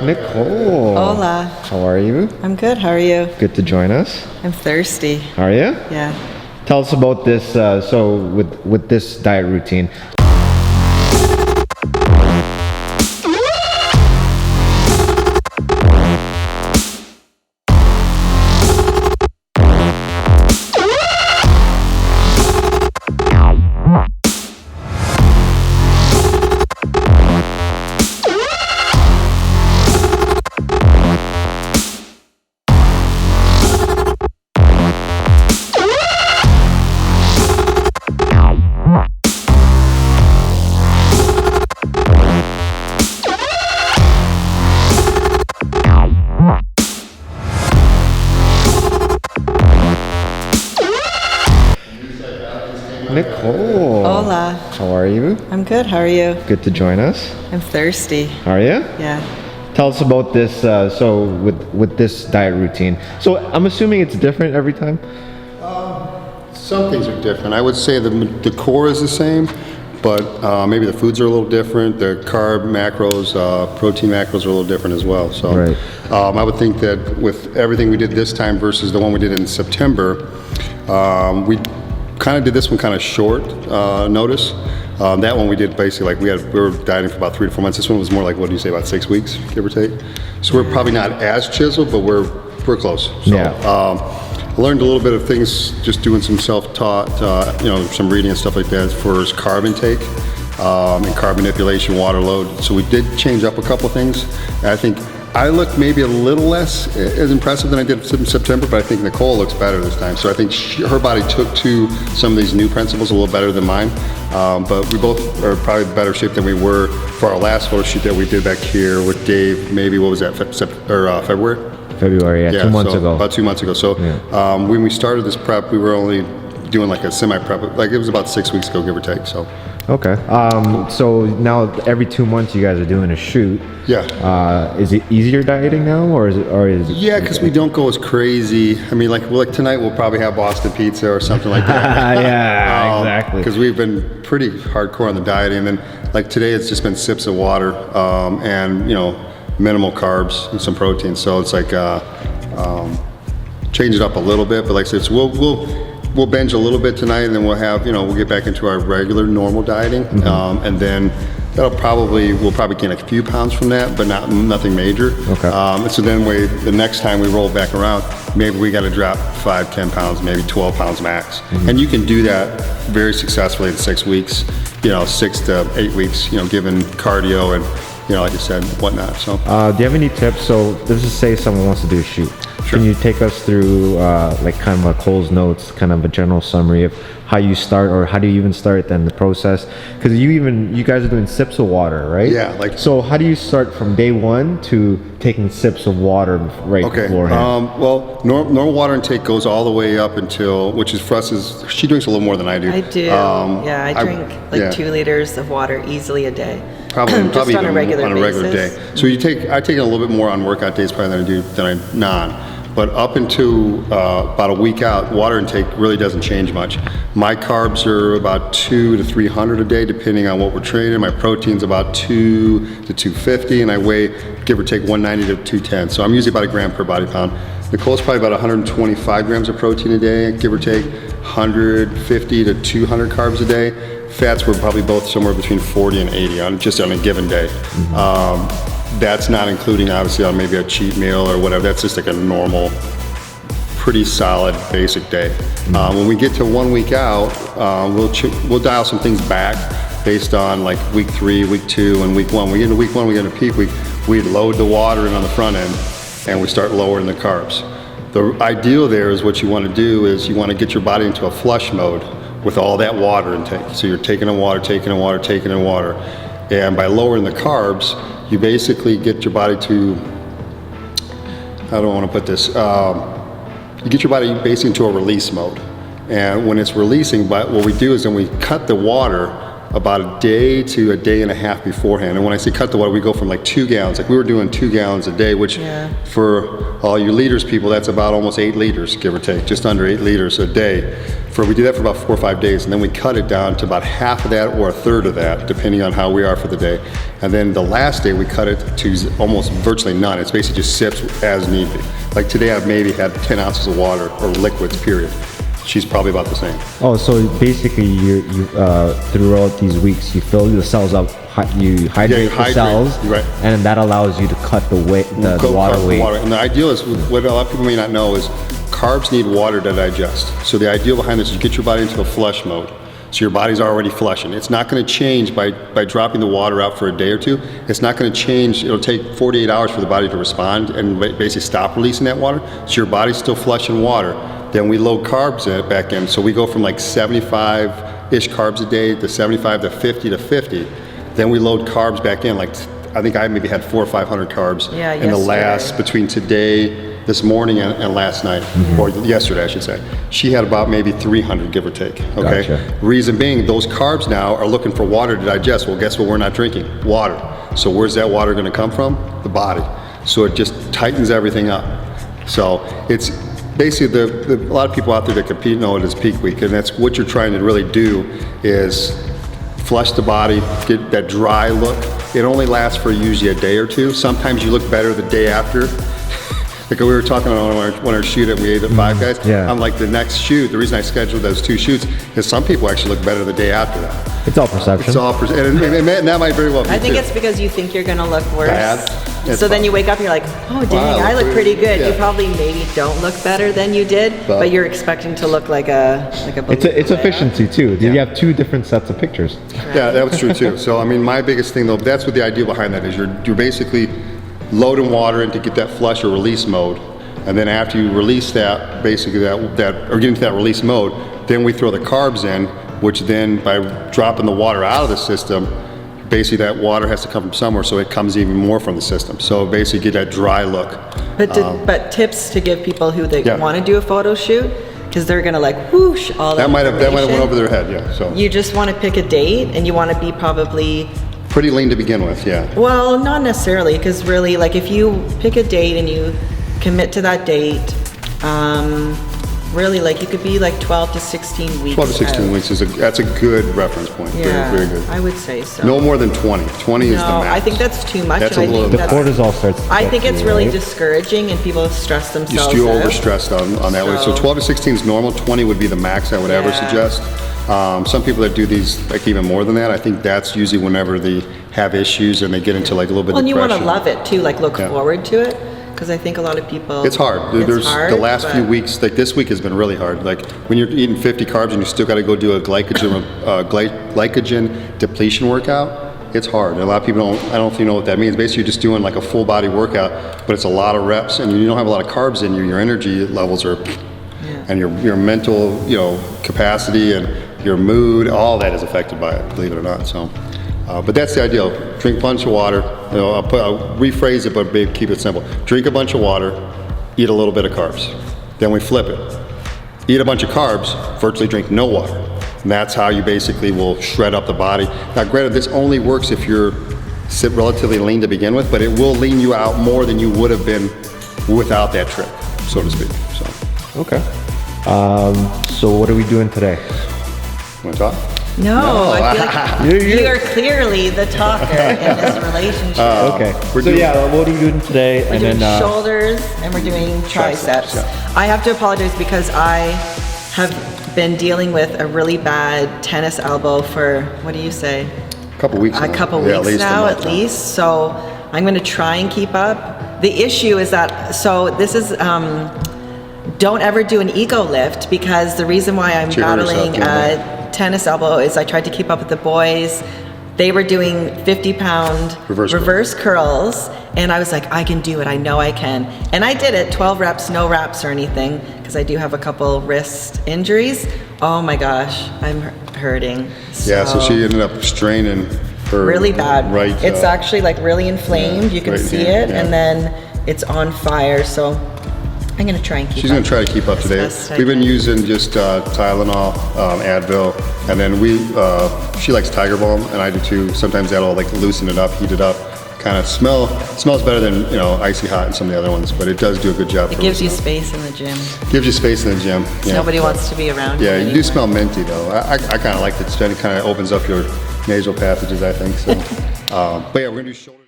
Nicole. Hola. How are you? I'm good. How are you? Good to join us. I'm thirsty. Are you? Yeah. Tell us about this. So with this diet routine. Nicole. Hola. How are you? I'm good. How are you? Good to join us. I'm thirsty. Are you? Yeah. Tell us about this. So with this diet routine. So I'm assuming it's different every time. Some things are different. I would say the core is the same, but maybe the foods are a little different. The carb macros, protein macros are a little different as well. So Right. I would think that with everything we did this time versus the one we did in September, we kind of did this one kind of short notice. That one we did basically like we were dieting for about 3 to 4 months. This one was more like, what do you say, about 6 weeks, give or take. So we're probably not as chiseled, but we're close. So, Yeah. I learned a little bit of things just doing some self-taught, some reading and stuff like that for his carb intake and carb manipulation, water load. So we did change up a couple things. I think I look maybe a little less as impressive than I did in September, but I think Nicole looks better this time. So I think her body took to some of these new principles a little better than mine. But we both are probably in better shape than we were for our last photo shoot that we did back here with Dave. Maybe what was that, February? February, yeah, 2 months ago. About 2 months ago. So when we started this prep, we were only doing like a semi-prep. Like it was about 6 weeks ago, give or take. So. Okay. So now every 2 months you guys are doing a shoot. Yeah. Is it easier dieting now, or is it? Yeah, because we don't go as crazy. I mean, like tonight we'll probably have Boston pizza or something like that. Yeah, exactly. Because we've been pretty hardcore on the dieting, and then like today it's just been sips of water and minimal carbs and some protein. So it's like change it up a little bit. But like I said, so we'll binge a little bit tonight, and then we'll have we'll get back into our regular normal dieting, and then we'll probably gain a few pounds from that, but nothing major. Okay. And so then the next time we roll back around, maybe we got to drop 5-10 pounds, maybe 12 pounds max, and you can do that very successfully in 6 weeks. 6 to 8 weeks. Given cardio and like I said, whatnot. So, do you have any tips? So let's just say someone wants to do a shoot. Sure. Can you take us through like kind of a Cole's notes, kind of a general summary of how you start, or how do you even start then the process? Because you guys are doing sips of water, right? Yeah. So how do you start from day one to taking sips of water beforehand? Well, normal water intake goes all the way up until, which is for us she drinks a little more than I do. I do. I drink 2 liters of water easily a day. Probably just on even a regular day. So I take it a little bit more on workout days probably than I non. But up into about a week out, water intake really doesn't change much. My carbs are about 200 to 300 a day, depending on what we're training. My protein's about 2 to 250, and I weigh, give or take, 190 to 210. So I'm usually about a gram per body pound. Nicole's probably about 125 grams of protein a day, give or take 150 to 200 carbs a day. Fats were probably both somewhere between 40 and 80 just on a given day. That's not including obviously on maybe a cheat meal or whatever. That's just like a normal, pretty solid basic day. When we get to 1 week out, we'll dial some things back based on like week 3, week 2, and week 1. We get into week 1, we get into peak week. We load the water in on the front end, and we start lowering the carbs. The ideal there is what you want to do is you want to get your body into a flush mode with all that water intake. So you're taking in water, taking in water, taking in water. And by lowering the carbs, you basically get your body to, how do I want to put this? You get your body basically into a release mode. And when it's releasing, what we do is then we cut the water about a day to a day and a half beforehand. And when I say cut the water, we go from like 2 gallons. Like we were doing 2 gallons a day, which for all you liters people, that's about almost 8 liters, give or take, just under 8 liters a day. We do that for about 4 or 5 days, and then we cut it down to about half of that or a third of that, depending on how we are for the day. And then the last day we cut it to almost virtually none. It's basically just sips as need be. Like today I've maybe had 10 ounces of water or liquids, period. She's probably about the same. Oh, so basically you throughout these weeks you fill the cells up, you hydrate the cells, right. And that allows you to cut the weight, the water weight. And the ideal is, what a lot of people may not know is carbs need water to digest. So the ideal behind this is you get your body into a flush mode. So your body's already flushing. It's not going to change by dropping the water out for a day or two. It's not going to change. It'll take 48 hours for the body to respond and basically stop releasing that water. So your body's still flushing water. Then we load carbs back in. So we go from like 75-ish carbs a day to 75 to 50 to 50. Then we load carbs back in. Like I think I maybe had 400 or 500 carbs in the last, between today, this morning and last night, or yesterday I should say. She had about maybe 300, give or take, okay? Gotcha. Reason being, those carbs now are looking for water to digest. Well, guess what we're not drinking? Water. So where's that water gonna come from? The body. So it just tightens everything up. So it's basically, a lot of people out there that compete know it as peak week, and that's what you're trying to really do is flush the body, get that dry look. It only lasts for usually a day or two. Sometimes you look better the day after. Like we were talking on our shoot and we ate at Five Guys. Yeah. I'm like, the next shoot, the reason I scheduled those 2 shoots is some people actually look better the day after that. It's all perception. It's all and that might very well be I think too. it's because you think you're gonna look worse. Bad. So then you wake up and you're like, oh dang, I look pretty good. Yeah. You probably maybe don't look better than you did, but you're expecting to look like a It's efficiency too. You have 2 different sets of pictures. Yeah, that was true too. So I mean, my biggest thing though, that's what the idea behind that is. You're basically loading water in to get that flush or release mode. And then after you release that, basically or get into that release mode, then we throw the carbs in, which then by dropping the water out of the system, basically that water has to come from somewhere, so it comes even more from the system. So basically get that dry look. But tips to give people who want to do a photo shoot, because they're gonna like whoosh all that. That might have went over their head, yeah. So you just want to pick a date, and you want to be probably pretty lean to begin with, yeah. Well, not necessarily, because really, like if you pick a date and you commit to that date, really, like you could be like 12 to 16 weeks 12 to 16 out. weeks that's a good reference point. Yeah, very good. I would say so. No more than 20. 20 is the max. I think that's too much. That's and a little. The cortisol starts. I think it's really right? discouraging, and people stress themselves You're out. overstressed on that way. So 12 to 16 is normal. 20 would be the max I would ever suggest. Some people that do these like even more than that, I think that's usually whenever they have issues and they get into like a little bit of depression. And you want to love it too, like look forward to it. Because I think a lot of people... It's hard. There's the last few weeks, like this week has been really hard. Like when you're eating 50 carbs and you still got to go do a glycogen depletion workout, it's hard. And a lot of people I don't know if you know what that means. Basically, you're just doing like a full body workout, but it's a lot of reps and you don't have a lot of carbs in you. Your energy levels are... And your mental, capacity and your mood, all that is affected by it, believe it or not. So... but that's the ideal. Drink a bunch of water. I'll rephrase it, but keep it simple. Drink a bunch of water, eat a little bit of carbs. Then we flip it. Eat a bunch of carbs, virtually drink no water. And that's how you basically will shred up the body. Now granted, this only works if you're relatively lean to begin with, but it will lean you out more than you would have been without that trick, so to speak. So. Okay. So what are we doing today? Want to talk? No, I feel like you are clearly the talker in this relationship. Okay. What are you doing today? We're doing shoulders and we're doing triceps. I have to apologize because I have been dealing with a really bad tennis elbow for, what do you say? A couple weeks now. A couple weeks now, at least. So I'm going to try and keep up. The issue is that, so this is, don't ever do an ego lift, because the reason why I'm battling tennis elbow is I tried to keep up with the boys. They were doing 50-pound reverse curls, and I was like, I can do it. I know I can. And I did it, 12 reps, no wraps or anything, because I do have a couple wrist injuries. Oh my gosh, I'm hurting. So she ended up straining her really bad. Right. It's actually like really inflamed. You can see it, and then it's on fire. So I'm gonna try and keep She's up. going to try to keep up as to date. best I We've been can. using just Tylenol, Advil, and then she likes Tiger Balm, and I do too. Sometimes that'll like loosen it up, heat it up, kind of smells better than, you know, Icy Hot and some of the other ones, but it does do a good job. It gives you space in the gym. Gives you space in the gym. Yeah. Nobody wants to be around Yeah, you you do smell minty though. I kind of like it. It kind of opens up your nasal passages, I think. So, but yeah, we're gonna do shoulder.